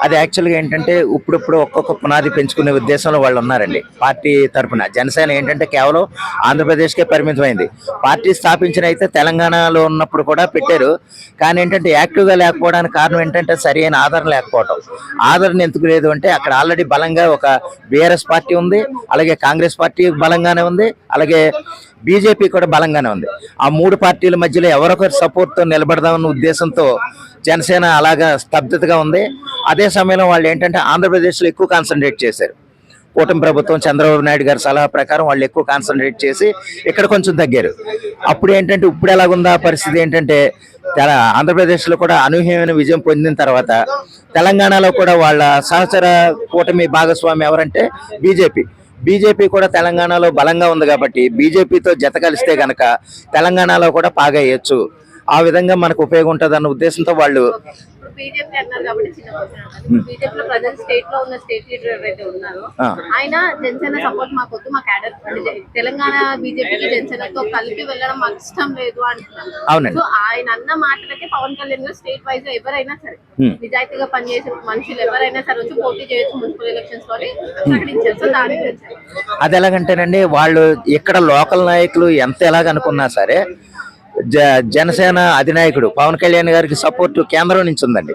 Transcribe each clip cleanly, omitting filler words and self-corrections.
అది యాక్చువల్‌గా ఏంటంటే, ఇప్పుడిప్పుడు ఒక్కొక్క పునాది పెంచుకునే ఉద్దేశంలో వాళ్ళున్నారండి. పార్టీ తరపున. జనసేన ఏంటంటే, కేవలం ఆంధ్రప్రదేశ్‌కే పరిమితమైంది. పార్టీ స్థాపించినయితే తెలంగాణలో ఉన్నప్పుడు కూడా పెట్టారు. కానీ ఏంటంటే, యాక్టివ్‌గా లేకపోవడానికి కారణం ఏంటంటే, సరైన ఆదరణ లేకపోవటం. ఆదరణ ఎందుకు లేదు అంటే, అక్కడ ఆల్రెడీ బలంగా ఒక బీఆర్ఎస్ పార్టీ ఉంది. అలాగే కాంగ్రెస్ పార్టీ బలంగానే ఉంది. అలాగే బీజేపీ కూడా బలంగానే ఉంది. ఆ 3 పార్టీల మధ్యలో ఎవరొకరు సపోర్ట్‌తో నిలబడదామన్న ఉద్దేశంతో జనసేన అలాగా స్తబ్దతగా ఉంది. అదే సమయంలో వాళ్ళు ఏంటంటే ఆంధ్రప్రదేశ్లో ఎక్కువ కాన్సన్ట్రేట్ చేశారు. కూటమి ప్రభుత్వం చంద్రబాబు నాయుడు గారి సలహా ప్రకారం వాళ్ళు ఎక్కువ కాన్సన్ట్రేట్ చేసి ఇక్కడ కొంచెం తగ్గారు. అప్పుడు ఏంటంటే ఇప్పుడు ఎలాగుందా పరిస్థితి ఏంటంటే ఆంధ్రప్రదేశ్లో కూడా అనూహ్యమైన విజయం పొందిన తర్వాత తెలంగాణలో కూడా వాళ్ళ సహచర కూటమి భాగస్వామి ఎవరంటే బీజేపీ. బీజేపీ కూడా తెలంగాణలో బలంగా ఉంది కాబట్టి బీజేపీతో జత కలిస్తే గనక తెలంగాణలో కూడా పాగేయచ్చు. ఆ విధంగా మనకు ఉపయోగం ఉంటుంది అన్న ఉద్దేశంతో వాళ్ళు బీజేపీ అన్నారు కాబట్టి చిన్న క్వశ్చన్. బీజేపీలో ప్రజెంట్ స్టేట్ లో ఉన్న స్టేట్ లీడర్ ఎవరైతే ఉన్నారో ఆయన జనసేన సపోర్ట్ మాకు వద్దు, మా క్యాడర్ తెలంగాణ బీజేపీకి జనసేనతో కలిపి వెళ్ళడం మాకు ఇష్టం లేదు అంటున్నారు. సో ఆయన అన్న మాటలకే పవన్ కళ్యాణ్ గారు స్టేట్ వైజ్ ఎవరైనా సరే నిజాయితీగా పనిచేసే మనుషులు ఎవరైనా సరే వచ్చి పోటీ చేయొచ్చు మున్సిపల్ ఎలక్షన్స్ లో ప్రకటించారు. సో దాని గురించి అది ఎలాగంటేనండి, వాళ్ళు ఇక్కడ లోకల్ నాయకులు ఎంత ఎలాగనుకున్నా సరే జనసేన అధినాయకుడు పవన్ కళ్యాణ్ గారికి సపోర్ట్ కేంద్రం నుంచి ఉందండి.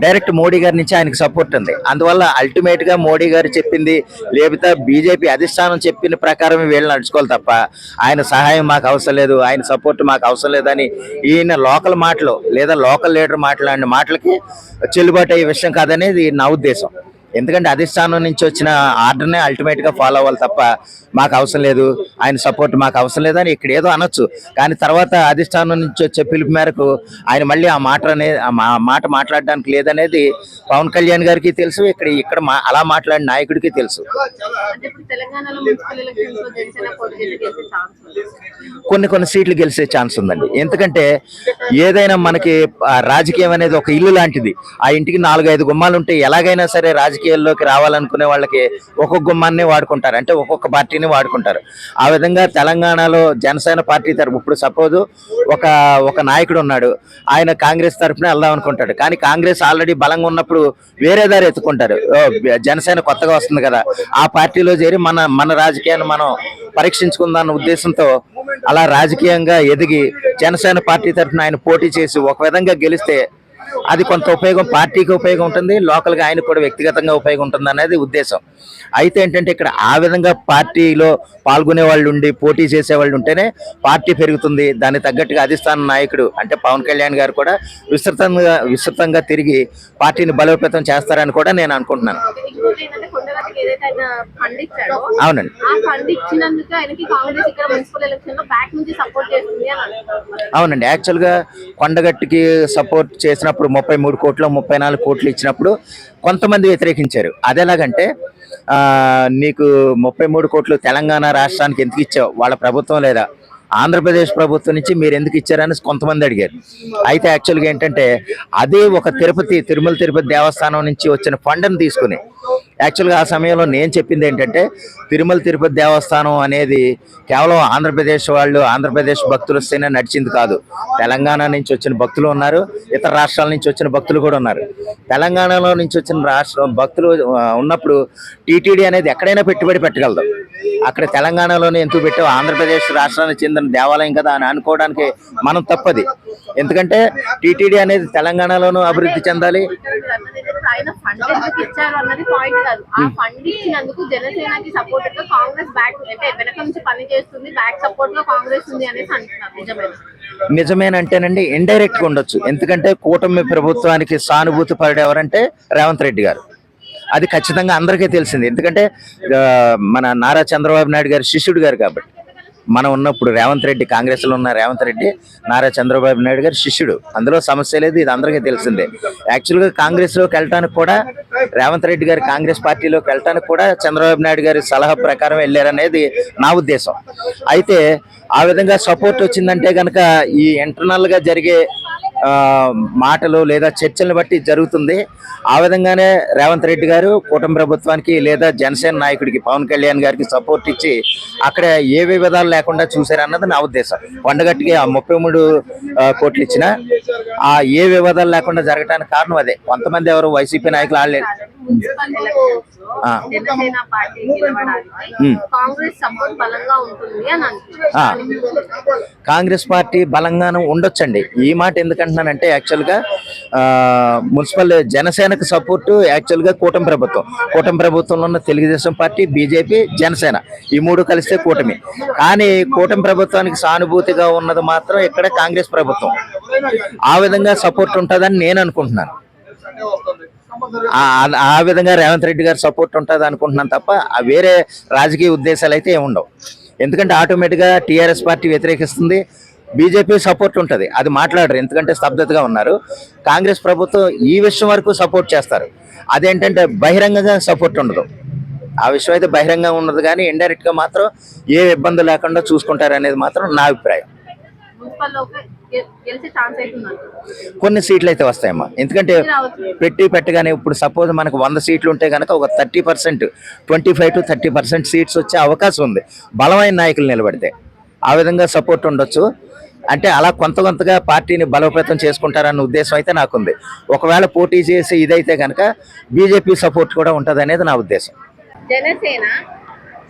డైరెక్ట్ మోడీ గారి నుంచి ఆయనకి సపోర్ట్ ఉంది. అందువల్ల అల్టిమేట్ గా మోడీ గారు చెప్పింది లేకపోతే బీజేపీ అధిష్టానం చెప్పిన ప్రకారం వీళ్ళు నడుచుకోవాలి తప్ప ఆయన సహాయం మాకు అవసరం లేదు, ఆయన సపోర్ట్ మాకు అవసరం లేదని ఈయన లోకల్ మాటలు లేదా లోకల్ లీడర్ మాట్లాడిన మాటలకి చెల్లుబాటు అయ్యే విషయం కాదనేది నా ఉద్దేశం. ఎందుకంటే అధిష్టానం నుంచి వచ్చిన ఆర్డర్నే అల్టిమేట్ గా ఫాలో అవ్వాలి తప్ప మాకు అవసరం లేదు, ఆయన సపోర్ట్ మాకు అవసరం లేదని ఇక్కడ ఏదో అనొచ్చు. కానీ తర్వాత అధిష్టానం నుంచి వచ్చే పిలుపు మేరకు ఆయన మళ్ళీ ఆ మాట మాట్లాడడానికి లేదనేది పవన్ కళ్యాణ్ గారికి తెలుసు. ఇక్కడ అలా మాట్లాడిన నాయకుడికి తెలుసు. కొన్ని సీట్లు గెలిచే ఛాన్స్ ఉందండి. ఎందుకంటే ఏదైనా మనకి రాజకీయం అనేది ఒక ఇల్లు లాంటిది. ఆ ఇంటికి 4-5 గుమ్మాలు ఉంటే ఎలాగైనా సరే రాజకీయాల్లోకి రావాలనుకునే వాళ్ళకి ఒక్కొక్క గుమ్మాన్ని వాడుకుంటారు, అంటే ఒక్కొక్క పార్టీని వాడుకుంటారు. ఆ విధంగా తెలంగాణలో జనసేన పార్టీ తరపు ఇప్పుడు సపోజ్ ఒక నాయకుడు ఉన్నాడు, ఆయన కాంగ్రెస్ తరఫున వెళ్దాం అనుకుంటాడు. కానీ కాంగ్రెస్ ఆల్రెడీ బలంగా ఉన్నప్పుడు వేరే దారి ఎత్తుకుంటారు. జనసేన కొత్తగా వస్తుంది కదా, ఆ పార్టీలో చేరి మన రాజకీయాన్ని మనం పరీక్షించుకుందాన్న ఉద్దేశంతో అలా రాజకీయంగా ఎదిగి జనసేన పార్టీ తరఫున ఆయన పోటీ చేసి ఒక విధంగా గెలిస్తే అది కొంత ఉపయోగం, పార్టీకి ఉపయోగం ఉంటుంది, లోకల్గా ఆయనకు కూడా వ్యక్తిగతంగా ఉపయోగం ఉంటుంది అనేది ఉద్దేశం. అయితే ఏంటంటే ఇక్కడ ఆ విధంగా పార్టీలో పాల్గొనే వాళ్ళు ఉండి పోటీ చేసే వాళ్ళు ఉంటేనే పార్టీ పెరుగుతుంది. దానికి తగ్గట్టుగా అధిష్టాన నాయకుడు అంటే పవన్ కళ్యాణ్ గారు కూడా విస్తృతంగా తిరిగి పార్టీని బలోపేతం చేస్తారని కూడా నేను అనుకుంటున్నాను. అవునండి. అవునండి. యాక్చువల్గా కొండగట్టుకి సపోర్ట్ చేసినప్పుడు 33 కోట్లు 34 కోట్లు ఇచ్చినప్పుడు కొంతమంది వ్యతిరేకించారు. అదేలాగంటే నీకు 33 కోట్లు తెలంగాణ రాష్ట్రానికి ఎందుకు ఇచ్చావు, వాళ్ళ ప్రభుత్వం లేదా ఆంధ్రప్రదేశ్ ప్రభుత్వం నుంచి మీరు ఎందుకు ఇచ్చారని కొంతమంది అడిగారు. అయితే యాక్చువల్గా ఏంటంటే అదే ఒక తిరుమల తిరుపతి దేవస్థానం నుంచి వచ్చిన ఫండ్ని తీసుకుని యాక్చువల్గా ఆ సమయంలో నేను చెప్పింది ఏంటంటే తిరుమల తిరుపతి దేవస్థానం అనేది కేవలం ఆంధ్రప్రదేశ్ భక్తులు వస్తేనే నడిచింది కాదు. తెలంగాణ నుంచి వచ్చిన భక్తులు ఉన్నారు, ఇతర రాష్ట్రాల నుంచి వచ్చిన భక్తులు కూడా ఉన్నారు. తెలంగాణలో నుంచి వచ్చిన భక్తులు ఉన్నప్పుడు టీటీడీ అనేది ఎక్కడైనా పెట్టుబడి పెట్టగలదు. అక్కడ తెలంగాణలోనే ఎందుకు పెట్టావు, ఆంధ్రప్రదేశ్ రాష్ట్రానికి చెందిన దేవాలయం కదా అని అనుకోవడానికి మనం తప్పది. ఎందుకంటే టీటీడీ అనేది తెలంగాణలోనూ అభివృద్ధి చెందాలి. నిజమేనంటేనండి ఇండైరెక్ట్ గా ఉండొచ్చు. ఎందుకంటే కూటమి ప్రభుత్వానికి సానుభూతి పడే ఎవరంటే రేవంత్ రెడ్డి గారు. అది ఖచ్చితంగా అందరికీ తెలిసింది. ఎందుకంటే మన నారా చంద్రబాబు నాయుడు గారి శిష్యుడు గారు కాబట్టి. మనం ఉన్నప్పుడు రేవంత్ రెడ్డి కాంగ్రెస్లో ఉన్న రేవంత్ రెడ్డి నారా చంద్రబాబు నాయుడు గారి శిష్యుడు, అందులో సమస్య లేదు, ఇది అందరికీ తెలిసిందే. యాక్చువల్గా కాంగ్రెస్లోకి వెళ్ళటానికి కూడా రేవంత్ రెడ్డి గారి కాంగ్రెస్ పార్టీలోకి వెళ్ళటానికి కూడా చంద్రబాబు నాయుడు గారి సలహా ప్రకారం వెళ్ళారనేది నా ఉద్దేశం. అయితే ఆ విధంగా సపోర్ట్ వచ్చిందంటే కనుక ఈ ఇంటర్నల్గా జరిగే మాటలు లేదా చర్చలను బట్టి జరుగుతుంది. ఆ విధంగానే రేవంత్ రెడ్డి గారు కూటమి ప్రభుత్వానికి లేదా జనసేన నాయకుడికి పవన్ కళ్యాణ్ గారికి సపోర్ట్ ఇచ్చి అక్కడ ఏ వివాదాలు లేకుండా చూశారన్నది నా ఉద్దేశం. కొండగట్టికి ఆ 33 కోట్లు ఇచ్చిన ఆ ఏ వివాదాలు లేకుండా జరగడానికి కారణం అదే. కొంతమంది ఎవరు వైసీపీ నాయకులు ఆడలేదు. మున్సిపల్ ఎలక్షన్స్ లో జనసేన పార్టీ గెలవడానికి కాంగ్రెస్ సపోర్ట్ బలంగా ఉంటుంది అని అంటున్నారు. కాంగ్రెస్ పార్టీ బలంగానే ఉండొచ్చండి. ఈ మాట ఎందుకంటున్నానంటే యాక్చువల్గా మున్సిపల్ జనసేనకు సపోర్టు యాక్చువల్గా కూటమి ప్రభుత్వంలో ఉన్న తెలుగుదేశం పార్టీ, బీజేపీ, జనసేన ఈ 3 కలిస్తే కూటమి. కానీ కూటమి ప్రభుత్వానికి సానుభూతిగా ఉన్నది మాత్రం ఇక్కడ కాంగ్రెస్ ప్రభుత్వం. ఆ విధంగా సపోర్ట్ ఉంటుందని నేను అనుకుంటున్నాను. ఆ విధంగా రేవంత్ రెడ్డి గారు సపోర్ట్ ఉంటుంది అనుకుంటున్నాను తప్ప వేరే రాజకీయ ఉద్దేశాలు అయితే ఏముండవు. ఎందుకంటే ఆటోమేటిక్గా టీఆర్ఎస్ పార్టీ వ్యతిరేకిస్తుంది, బీజేపీ సపోర్ట్ ఉంటుంది, అది మాట్లాడరు ఎందుకంటే స్తబ్దతగా ఉన్నారు. కాంగ్రెస్ ప్రభుత్వం ఈ విషయం వరకు సపోర్ట్ చేస్తారు. అదేంటంటే బహిరంగంగా సపోర్ట్ ఉండదు. ఆ విషయం అయితే బహిరంగంగా ఉండదు, కానీ ఇండైరెక్ట్గా మాత్రం ఏ ఇబ్బంది లేకుండా చూసుకుంటారు అనేది మాత్రం నా అభిప్రాయం. కొన్ని సీట్లు అయితే వస్తాయమ్మా. ఎందుకంటే పెట్టగానే ఇప్పుడు సపోజ్ మనకు 100 సీట్లు ఉంటే కనుక ఒక 30%, 25 to 30% సీట్స్ వచ్చే అవకాశం ఉంది బలమైన నాయకులు నిలబడితే. ఆ విధంగా సపోర్ట్ ఉండొచ్చు. అంటే అలా కొంతగా పార్టీని బలోపేతం చేసుకుంటారన్న ఉద్దేశం అయితే నాకుంది. ఒకవేళ పోటీ చేసి ఇదైతే కనుక బీజేపీ సపోర్ట్ కూడా ఉంటుంది అనేది నా ఉద్దేశం. జనసేన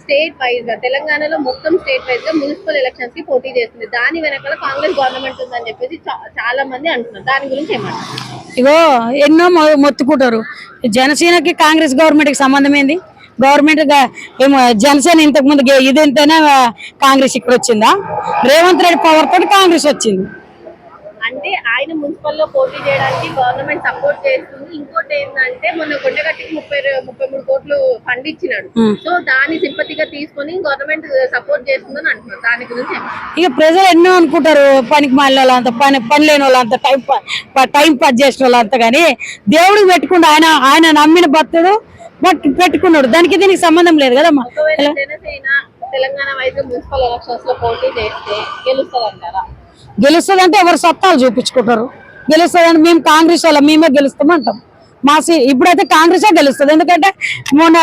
స్టేట్ వైజ్ గా తెలంగాణలో మొత్తం స్టేట్ వైజ్ గా మున్సిపల్ ఎలక్షన్స్ కి పోటీ చేస్తుంది. దాని వెనకాల కాంగ్రెస్ గవర్నమెంట్ ఉందని చెప్పేసి చాలా మంది అంటున్నారు. దాని గురించి ఏమంటారు? ఇగో ఎన్నో మొత్తుకుంటారు. జనసేనకి కాంగ్రెస్ గవర్నమెంట్ కి సంబంధం ఏంది? గవర్నమెంట్ ఏమో జనసేన ఇంతకు ముందు ఇది ఎంతైనా కాంగ్రెస్ ఇక్కడ వచ్చిందా? రేవంత్ రెడ్డి పవర్ తోటి కాంగ్రెస్ వచ్చింది. అంటే ఆయన మున్సిపల్ లో పోటీ చేయడానికి గవర్నమెంట్ సపోర్ట్ చేస్తుంది. ఇంకోటి ఏంటంటే మొన్న కొండగట్టికి 33 కోట్లు ఫండ్ ఇచ్చినాడు. సో దాన్ని సింపతిగా తీసుకొని గవర్నమెంట్ సపోర్ట్ చేస్తుందని అంటున్నారు. దాని గురించి ఇక ప్రజలు ఎన్నో అనుకుంటారు, పనికి మాలిన వాళ్ళంతా పని లేని వాళ్ళంతా టైం పాస్ చేసిన వాళ్ళంతా. కానీ దేవుడికి పెట్టుకుంటూ ఆయన నమ్మిన భక్తుడు పెట్టుకున్నాడు. దానికి దీనికి సంబంధం లేదు కదమ్మా. Janasena Telangana wise municipal elections లో పోటీ చేస్తే గెలుస్తుంది అంటారా? గెలుస్తుందంటే ఎవరు సత్తాలు చూపించుకుంటారు. గెలుస్తుందంటే మేము కాంగ్రెస్ వాళ్ళ మేమే గెలుస్తామంటాం. ఇప్పుడైతే కాంగ్రెసే గెలుస్తుంది. ఎందుకంటే మొన్న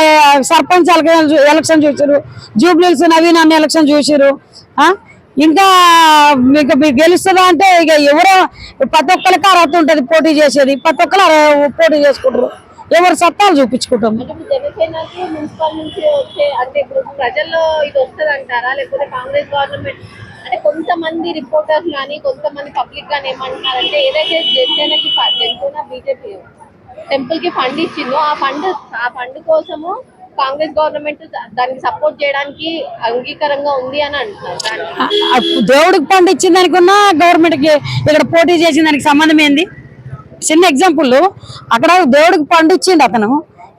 సర్పంచ్ ఎలక్షన్ చూసారు, జూబ్లీస్ నవీన్ అన్న ఎలక్షన్ చూసారు. ఇంకా మీకు గెలుస్తుందా అంటే ఇక ఎవరో ప్రతి ఒక్కరికి అర్హత ఉంటుంది పోటీ చేసేది. ప్రతి ఒక్కరు పోటీ చేసుకుంటారు. ఎవరు సత్తాలు చూపించుకుంటాం. జనసేనకి మున్సిపల్ నుంచి వచ్చే అంటే ఇప్పుడు ప్రజల్లో ఇది వస్తుంది అంటారా? లేకపోతే కాంగ్రెస్ గవర్నమెంట్ అంటే కొంతమంది రిపోర్టర్స్ కానీ కొంతమంది పబ్లిక్ గానీ ఏమంటున్నారంటే ఏదైతే జనసేన బీజేపీ టెంపుల్ కి ఫండ్ ఇచ్చిందో ఆ ఫండ్ కోసము కాంగ్రెస్ గవర్నమెంట్ దానికి సపోర్ట్ చేయడానికి అంగీకారంగా ఉంది అని అంటున్నారు. దేవుడికి ఫండ్ ఇచ్చిన దానికన్నా గవర్నమెంట్ కి ఇక్కడ పోటీ చేసిన దానికి సంబంధం ఏంది? చిన్న ఎగ్జాంపుల్, అక్కడ దేవుడికి ఫండ్ ఇచ్చిండు అతను,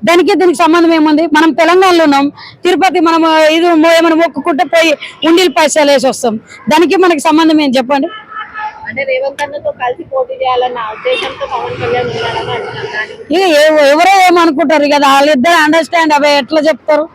దానికి దీనికి సంబంధం ఏముంది? మనం తెలంగాణలో ఉన్నాం, తిరుపతి మనం ఇది ఏమైనా మొక్కుకుంటే పోయి ఉండిలు పైసలు వేసి వస్తాం. దానికి మనకి సంబంధం ఏం చెప్పండి? అంటే రేవంత్ అన్నతో కలిసి పోటీ చేయాలన్న ఉద్దేశంతో పవన్ కళ్యాణ్ ఉన్నారని అంటున్నారు. ఇక ఎవరో ఏమనుకుంటారు కదా, వాళ్ళిద్దరు అండర్స్టాండ్ అవే ఎట్లా చెప్తారు?